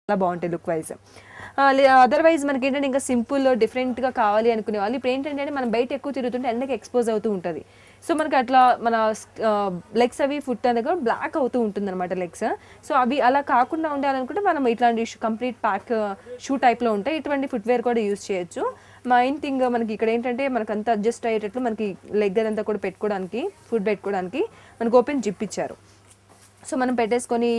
చాలా బాగుంటాయి look wise. Otherwise మనకి ఏంటంటే ఇంకా సింపుల్ డిఫరెంట్గా కావాలి అనుకునే వాళ్ళు ఇప్పుడు ఏంటంటే మనం బయట ఎక్కువ తిరుగుతుంటే ఎండకి ఎక్స్పోజ్ అవుతూ ఉంటుంది. సో మనకి అట్లా మన లెగ్స్ అవి ఫుట్ అనేది కూడా బ్లాక్ అవుతూ ఉంటుంది అనమాట లెగ్స్. సో అవి అలా కాకుండా ఉండాలనుకుంటే మనం ఇట్లాంటి కంప్లీట్ ప్యాక్ షూ టైప్లో ఉంటాయి, ఇటువంటి ఫుట్వేర్ కూడా యూస్ చేయొచ్చు. మెయిన్ థింగ్ మనకి ఇక్కడ ఏంటంటే మనకు అంతా అడ్జస్ట్ అయ్యేటట్లు మనకి లెగ్ అదంతా కూడా పెట్టుకోవడానికి ఫుడ్ పెట్టుకోవడానికి మనకు ఓపెన్ జిప్ ఇచ్చారు. సో మనం పెట్టేసుకొని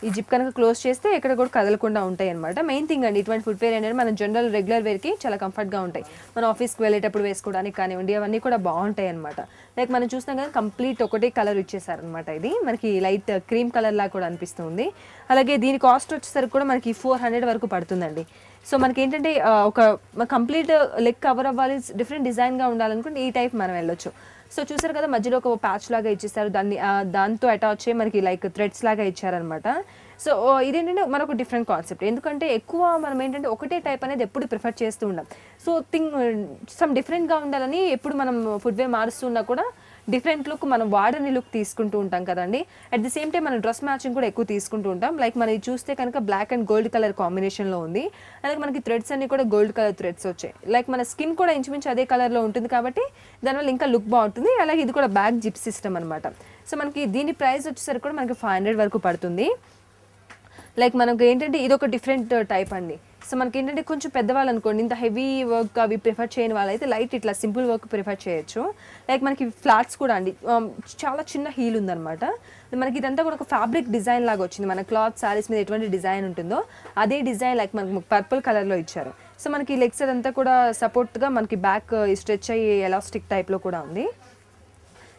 ఈ జిప్ కనుక క్లోజ్ చేస్తే ఎక్కడ కూడా కదలకుండా ఉంటాయి అనమాట. మెయిన్ థింగ్ అండి ఇటువంటి ఫుట్వేర్ అనేది మన జనరల్ రెగ్యులర్ వేర్కి చాలా కంఫర్ట్గా ఉంటాయి. మన ఆఫీస్కి వెళ్ళేటప్పుడు వేసుకోవడానికి కానివ్వండి అవన్నీ కూడా బాగుంటాయి అనమాట. లైక్ మనం చూసినాం కదా కంప్లీట్ ఒకటే కలర్ ఇచ్చేసారనమాట. ఇది మనకి లైట్ క్రీమ్ కలర్ లాగా కూడా అనిపిస్తుంది. అలాగే దీని కాస్ట్ వచ్చేసరికి కూడా మనకి 400 వరకు పడుతుందండి. సో మనకి ఏంటంటే ఒక కంప్లీట్ లెగ్ కవర్ అవ్వాలి, డిఫరెంట్ డిజైన్గా ఉండాలనుకుంటే ఈ టైప్ మనం వెళ్ళొచ్చు. సో చూసారు కదా మధ్యలో ఒక ప్యాచ్ లాగా ఇచ్చేసారు, దాంతో అటాచ్ అయ్యి మనకి లైక్ థ్రెడ్స్ లాగా ఇచ్చారనమాట. సో ఇదేంటంటే మనకు డిఫరెంట్ కాన్సెప్ట్. ఎందుకంటే ఎక్కువ మనం ఏంటంటే ఒకటే టైప్ అనేది ఎప్పుడు ప్రిఫర్ చేస్తూ ఉంటాం. సో సమ్ డిఫరెంట్గా ఉండాలని ఎప్పుడు మనం ఫుట్వేర్ మారుస్తున్నా కూడా డిఫరెంట్ లుక్ మనం వాడని లుక్ తీసుకుంటూ ఉంటాం కదండి. అట్ ది సేమ్ టైం మనం డ్రెస్ మ్యాచింగ్ కూడా ఎక్కువ తీసుకుంటూ ఉంటాం. లైక్ మనం చూస్తే కనుక బ్లాక్ అండ్ గోల్డ్ కలర్ కాంబినేషన్లో ఉంది. అలాగే మనకి థ్రెడ్స్ అన్ని కూడా గోల్డ్ కలర్ థ్రెడ్స్ వచ్చాయి. లైక్ మన స్కిన్ కూడా ఇంచుమించు అదే కలర్లో ఉంటుంది కాబట్టి దానివల్ల ఇంకా లుక్ బాగుంటుంది. అలాగే ఇది కూడా బ్యాక్ జిప్ సిస్టమ్ అనమాట. సో మనకి దీని ప్రైస్ వచ్చేసరికి కూడా మనకి 500 వరకు పడుతుంది. లైక్ మనకు ఏంటంటే ఇది ఒక డిఫరెంట్ టైప్ అండి. సో మనకి ఏంటంటే కొంచెం పెద్దవాళ్ళు అనుకోండి ఇంత హెవీ వర్క్ అవి ప్రిఫర్ చేయని వాళ్ళైతే లైట్ ఇట్లా సింపుల్ వర్క్ ప్రిఫర్ చేయొచ్చు. లైక్ మనకి ఫ్లాట్స్ కూడా అండి చాలా చిన్న హీల్ ఉందన్నమాట. మనకి ఇదంతా కూడా ఒక ఫ్యాబ్రిక్ డిజైన్ లాగా వచ్చింది. మన క్లాత్ శారీస్ మీద ఎటువంటి డిజైన్ ఉంటుందో అదే డిజైన్ లైక్ మనకి పర్పుల్ కలర్లో ఇచ్చారు. సో మనకి లెగ్స్ అదంతా కూడా సపోర్ట్గా మనకి బ్యాక్ స్ట్రెచ్ అయ్యి ఎలాస్టిక్ టైప్లో కూడా ఉంది.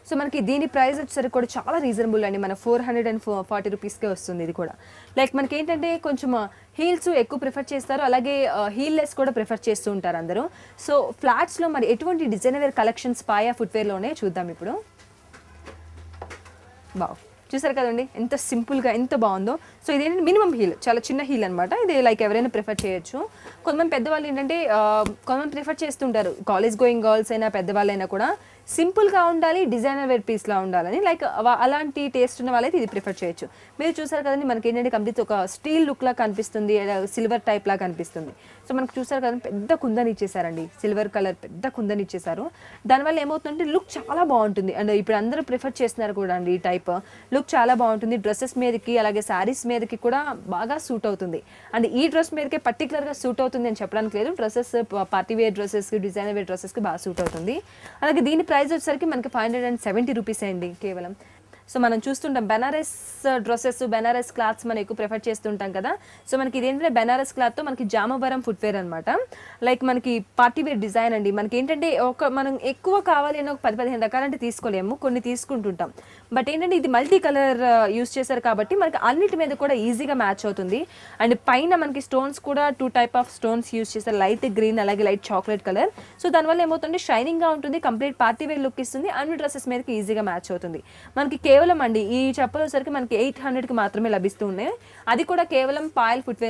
సో మనకి దీని ప్రైస్ వచ్చేసరికి కూడా చాలా రీజనబుల్ అండి. మన 440 రూపీస్కే వస్తుంది ఇది కూడా. లైక్ మనకి ఏంటంటే కొంచెం హీల్స్ ఎక్కువ ప్రిఫర్ చేస్తారు, అలాగే హీల్ లెస్ కూడా ప్రిఫర్ చేస్తూ ఉంటారు అందరూ. సో ఫ్లాట్స్లో మరి ఎటువంటి డిజైనర్ కలెక్షన్స్ పాయా ఫుట్వేర్లోనే చూద్దాం ఇప్పుడు. బావ్ చూసారు కదండి ఎంత సింపుల్గా ఎంత బాగుందో. సో ఇదేంటంటే మినిమం హీల్, చాలా చిన్న హీల్ అనమాట. ఇది లైక్ ఎవరైనా ప్రిఫర్ చేయొచ్చు. కొంతమంది పెద్దవాళ్ళు ఏంటంటే కొంతమంది ప్రిఫర్ చేస్తుంటారు, కాలేజ్ గోయింగ్ గర్ల్స్ అయినా పెద్దవాళ్ళైనా కూడా సింపుల్గా ఉండాలి, డిజైనర్ వేర్ పీస్లా ఉండాలని. లైక్ అలాంటి టేస్ట్ ఉన్న వాళ్ళైతే ఇది ప్రిఫర్ చేయొచ్చు. మీరు చూసారు కదండి మనకి ఏంటంటే కంప్లీట్ ఒక స్టీల్ లుక్ లా కనిపిస్తుంది, సిల్వర్ టైప్ లా కనిపిస్తుంది. సో మనకు చూసారు కదండి పెద్ద కుందని ఇచ్చేసారండి, సిల్వర్ కలర్ పెద్ద కుందని ఇచ్చేసారు. దానివల్ల ఏమవుతుందంటే లుక్ చాలా బాగుంటుంది. అండ్ ఇప్పుడు అందరూ ప్రిఫర్ చేస్తున్నారు కూడా అండి ఈ టైప్ లుక్ చాలా బాగుంటుంది. డ్రెస్సెస్ మీదకి అలాగే శారీస్ మీదకి కూడా బాగా సూట్ అవుతుంది. అండ్ ఈ డ్రెస్ మీదకే పర్టికులర్గా సూట్ అవుతుంది అని చెప్పడానికి లేదు, డ్రెస్సెస్ పార్టీ వేర్ డ్రెస్సెస్కి డిజైనర్ వేర్ డ్రెస్సెస్కి బాగా సూట్ అవుతుంది. అలాగే దీని ప్రైస్ వచ్చేసరికి మనకి 570 రూపీస్ అండి కేవలం. సో మనం చూస్తుంటాం బెనారస్ డ్రెస్సెస్, బెనారస్ క్లాత్స్ మనం ఎక్కువ ప్రిఫర్ చేస్తుంటాం కదా. సో మనకి ఇదేంటంటే బెనారస్ క్లాత్తో మనకి జామవరం ఫుట్వేర్ అనమాట. లైక్ మనకి పార్టీ వేర్ డిజైన్ అండి. మనకి ఏంటంటే మనం ఎక్కువ కావాలి అని ఒక 10-15 రకాలంటే తీసుకోలేము, కొన్ని తీసుకుంటుంటాం. బట్ ఏంటంటే ఇది మల్టీ కలర్ యూస్ చేశారు కాబట్టి మనకి అన్నిటి మీద కూడా ఈజీగా మ్యాచ్ అవుతుంది. అండ్ పైన మనకి స్టోన్స్ కూడా 2 టైప్ ఆఫ్ స్టోన్స్ యూస్ చేశారు, లైట్ గ్రీన్ అలాగే లైట్ చాక్లెట్ కలర్. సో దానివల్ల ఏమవుతుంది షైనింగ్గా ఉంటుంది, కంప్లీట్ పార్టీ వేర్ లుక్ ఇస్తుంది, అన్ని డ్రెస్సెస్ మీదకి ఈజీగా మ్యాచ్ అవుతుంది. మనకి కేవలం అండి ఈ చెప్పలు వచ్చరికి మనకి 800కి మాత్రమే లభిస్తూ ఉన్నాయి. అది కూడా కేవలం పాయల్ ఫుట్వేర్